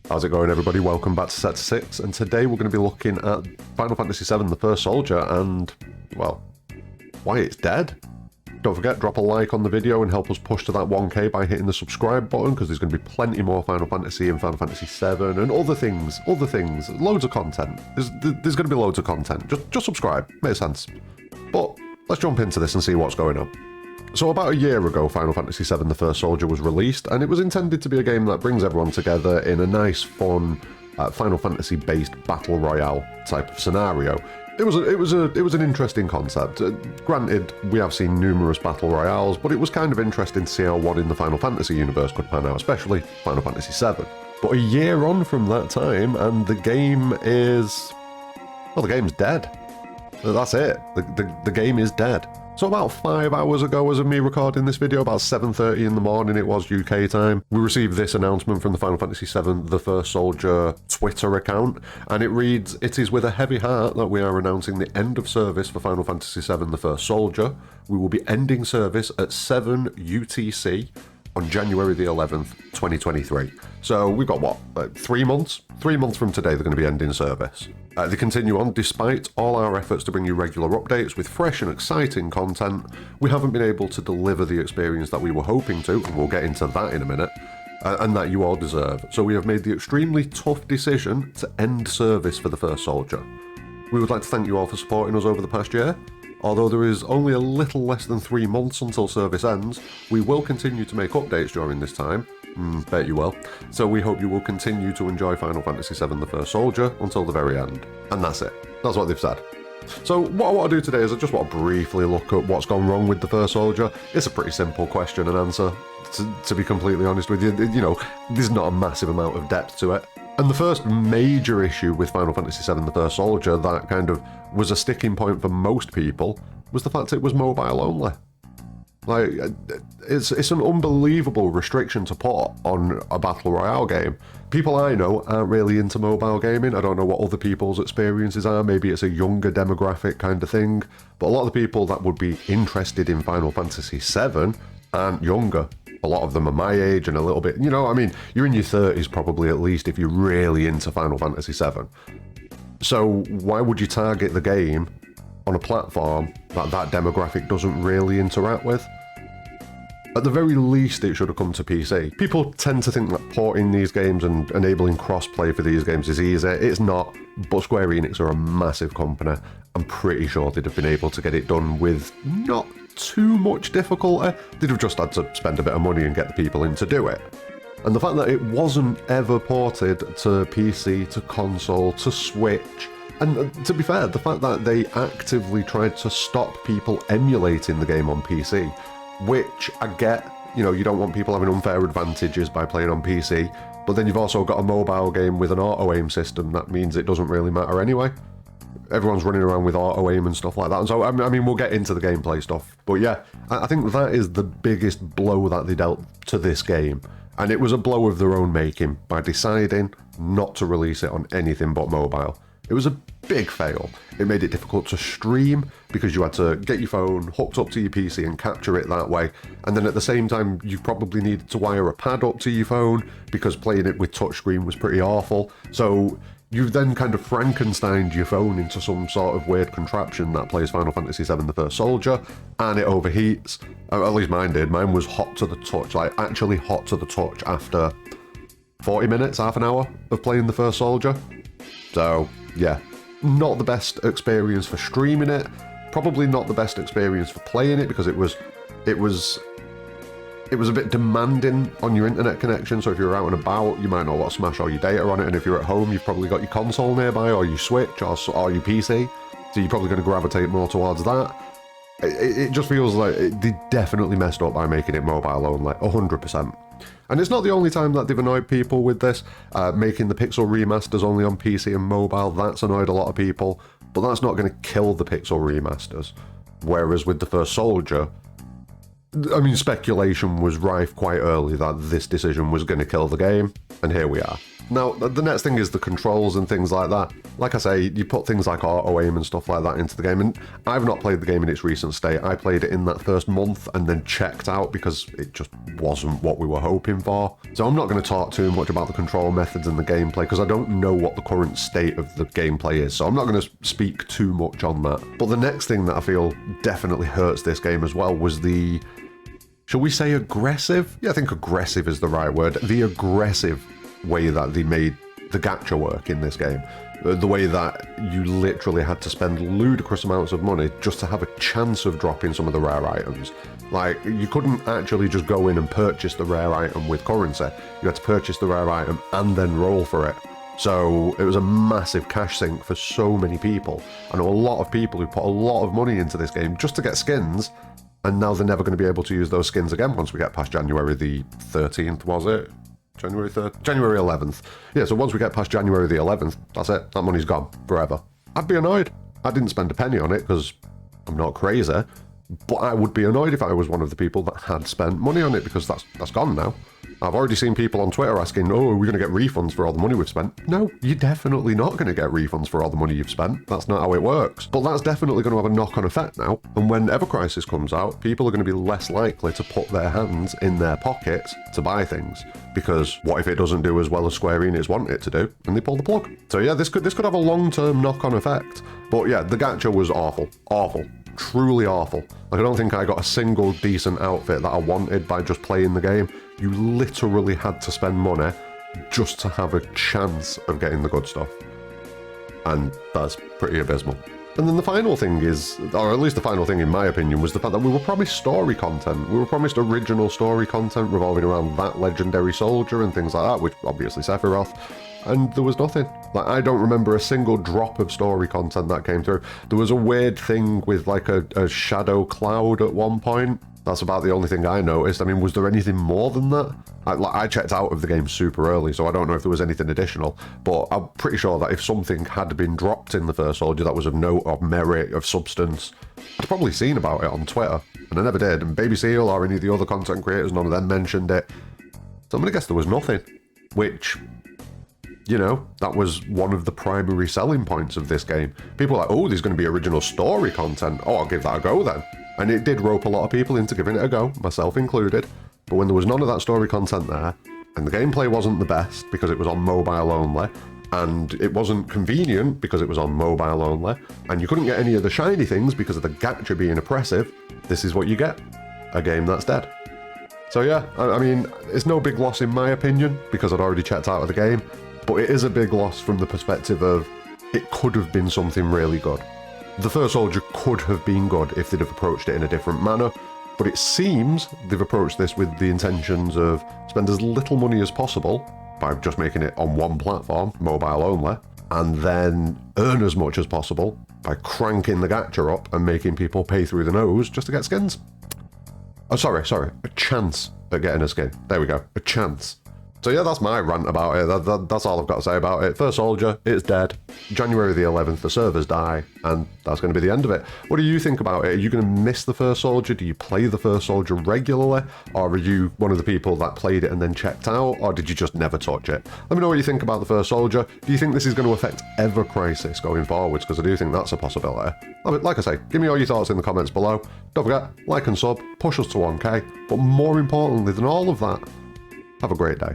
How's it going, everybody? Welcome back to Sector 6, and today we're going to be looking at Final Fantasy VII The First Soldier and, well, why it's dead. Don't forget, drop a like on the video and help us push to that 1k by hitting the subscribe button, because there's going to be plenty more Final Fantasy and Final Fantasy VII and other things, loads of content. There's going to be loads of content. Just subscribe, makes sense. But let's jump into this and see what's going on. So about a year ago, Final Fantasy VII The First Soldier was released, and it was intended to be a game that brings everyone together in a nice, fun, Final Fantasy-based battle royale type of scenario. It was an interesting concept. Granted, we have seen numerous battle royales, but it was kind of interesting to see how one in the Final Fantasy universe could pan out, especially Final Fantasy VII. But a year on from that time, and the game is... well, the game's dead. That's it. The game is dead. So about 5 hours ago, as of me recording this video, about 7:30 in the morning it was UK time, we received this announcement from the Final Fantasy VII The First Soldier Twitter account, and it reads, "It is with a heavy heart that we are announcing the end of service for Final Fantasy VII The First Soldier. We will be ending service at 7 UTC on January the 11th, 2023. So we've got what, like 3 months? 3 months from today they're going to be ending service. They continue on, despite all our efforts to bring you regular updates with fresh and exciting content, we haven't been able to deliver the experience that we were hoping to, and we'll get into that in a minute, and that you all deserve. So we have made the extremely tough decision to end service for The First Soldier. We would like to thank you all for supporting us over the past year. Although there is only a little less than 3 months until service ends, we will continue to make updates during this time. Bet you will. So we hope you will continue to enjoy Final Fantasy VII The First Soldier until the very end. And that's it. That's what they've said. So what I want to do today is I just want to briefly look at what's gone wrong with The First Soldier. It's a pretty simple question and answer, to be completely honest with you. You know, there's not a massive amount of depth to it. And the first major issue with Final Fantasy VII The First Soldier that kind of was a sticking point for most people was the fact it was mobile only. Like, it's an unbelievable restriction to put on a battle royale game. People I know aren't really into mobile gaming. I don't know what other people's experiences are. Maybe it's a younger demographic kind of thing. But a lot of the people that would be interested in Final Fantasy VII aren't younger. A lot of them are my age and a little bit, you know, I mean, you're in your 30s probably at least if you're really into Final Fantasy VII. So why would you target the game on a platform that demographic doesn't really interact with? At the very least, it should have come to PC. People tend to think that porting these games and enabling cross-play for these games is easy. It's not, but Square Enix are a massive company. I'm pretty sure they'd have been able to get it done with not too much difficulty. They'd have just had to spend a bit of money and get the people in to do it. And the fact that it wasn't ever ported to PC, to console, to Switch, and to be fair, the fact that they actively tried to stop people emulating the game on PC, which I get, you know, you don't want people having unfair advantages by playing on PC, but then you've also got a mobile game with an auto-aim system that means it doesn't really matter anyway. Everyone's running around with auto-aim and stuff like that, and so, I mean, we'll get into the gameplay stuff, but yeah, I think that is the biggest blow that they dealt to this game, and it was a blow of their own making by deciding not to release it on anything but mobile. It was a big fail. It made it difficult to stream because you had to get your phone hooked up to your PC and capture it that way. And then at the same time, you probably needed to wire a pad up to your phone because playing it with touchscreen was pretty awful. So you then kind of Frankensteined your phone into some sort of weird contraption that plays Final Fantasy VII The First Soldier, and it overheats. At least mine did. Mine was hot to the touch, like actually hot to the touch after 40 minutes, half an hour of playing The First Soldier. So yeah, not the best experience for streaming it, probably not the best experience for playing it because it was a bit demanding on your internet connection. So if you're out and about, you might not want to smash all your data on it, and if you're at home, you've probably got your console nearby or your Switch or your PC, so you're probably going to gravitate more towards that. It just feels like they definitely messed up by making it mobile only, 100%. And it's not the only time that they've annoyed people with this. Making the pixel remasters only on PC and mobile, that's annoyed a lot of people, but that's not going to kill the pixel remasters. Whereas with The First Soldier, I mean, speculation was rife quite early that this decision was going to kill the game, and here we are. Now, the next thing is the controls and things like that. Like I say, you put things like auto-aim and stuff like that into the game, and I've not played the game in its recent state. I played it in that first month and then checked out because it just wasn't what we were hoping for. So I'm not going to talk too much about the control methods and the gameplay because I don't know what the current state of the gameplay is, so I'm not going to speak too much on that. But the next thing that I feel definitely hurts this game as well was the, shall we say aggressive? Yeah, I think aggressive is the right word. The aggressive way that they made the gacha work in this game. The way that you literally had to spend ludicrous amounts of money just to have a chance of dropping some of the rare items. Like, you couldn't actually just go in and purchase the rare item with currency. You had to purchase the rare item and then roll for it. So it was a massive cash sink for so many people. I know a lot of people who put a lot of money into this game just to get skins, and now they're never going to be able to use those skins again once we get past January the 13th, was it? January 3rd? January 11th. Yeah, so once we get past January the 11th, that's it. That money's gone forever. I'd be annoyed. I didn't spend a penny on it because I'm not crazy, but I would be annoyed if I was one of the people that had spent money on it because that's gone now. I've already seen people on Twitter asking, oh, are we going to get refunds for all the money we've spent? No, you're definitely not going to get refunds for all the money you've spent. That's not how it works. But that's definitely going to have a knock-on effect now. And when Ever Crisis comes out, people are going to be less likely to put their hands in their pockets to buy things. Because what if it doesn't do as well as Square Enix want it to do? And they pull the plug. So yeah, this could have a long-term knock-on effect. But yeah, the gacha was awful. Awful. Truly awful. Like, I don't think I got a single decent outfit that I wanted by just playing the game. You literally had to spend money just to have a chance of getting the good stuff. And that's pretty abysmal. And then the final thing is, or at least the final thing in my opinion, was the fact that we were promised story content. We were promised original story content revolving around that legendary soldier and things like that, which obviously Sephiroth, and there was nothing. Like, I don't remember a single drop of story content that came through. There was a weird thing with like a shadow cloud at one point. That's about the only thing I noticed. I mean, was there anything more than that? I checked out of the game super early, so I don't know if there was anything additional, but I'm pretty sure that if something had been dropped in the first soldier that was of note, of merit, of substance, I'd probably seen about it on Twitter, and I never did. And Baby Seal or any of the other content creators, none of them mentioned it. So I'm gonna guess there was nothing, which, you know, that was one of the primary selling points of this game. People were like, oh, there's going to be original story content. Oh, I'll give that a go then. And it did rope a lot of people into giving it a go, myself included. But when there was none of that story content there, and the gameplay wasn't the best because it was on mobile only, and it wasn't convenient because it was on mobile only, and you couldn't get any of the shiny things because of the gacha being oppressive, this is what you get. A game that's dead. So yeah, I mean, it's no big loss in my opinion, because I'd already checked out of the game, but it is a big loss from the perspective of it could have been something really good. The first soldier could have been good if they'd have approached it in a different manner, but it seems they've approached this with the intentions of spend as little money as possible by just making it on one platform, mobile only, and then earn as much as possible by cranking the gacha up and making people pay through the nose just to get skins. Oh, sorry, a chance at getting a skin. There we go, a chance. So yeah, that's my rant about it. That's all I've got to say about it. First soldier, it's dead. January the 11th, the servers die, and that's going to be the end of it. What do you think about it? Are you going to miss the first soldier? Do you play the first soldier regularly? Or are you one of the people that played it and then checked out? Or did you just never touch it? Let me know what you think about the first soldier. Do you think this is going to affect Ever Crisis going forwards? Because I do think that's a possibility. Like I say, give me all your thoughts in the comments below. Don't forget, like and sub, push us to 1K. But more importantly than all of that, have a great day.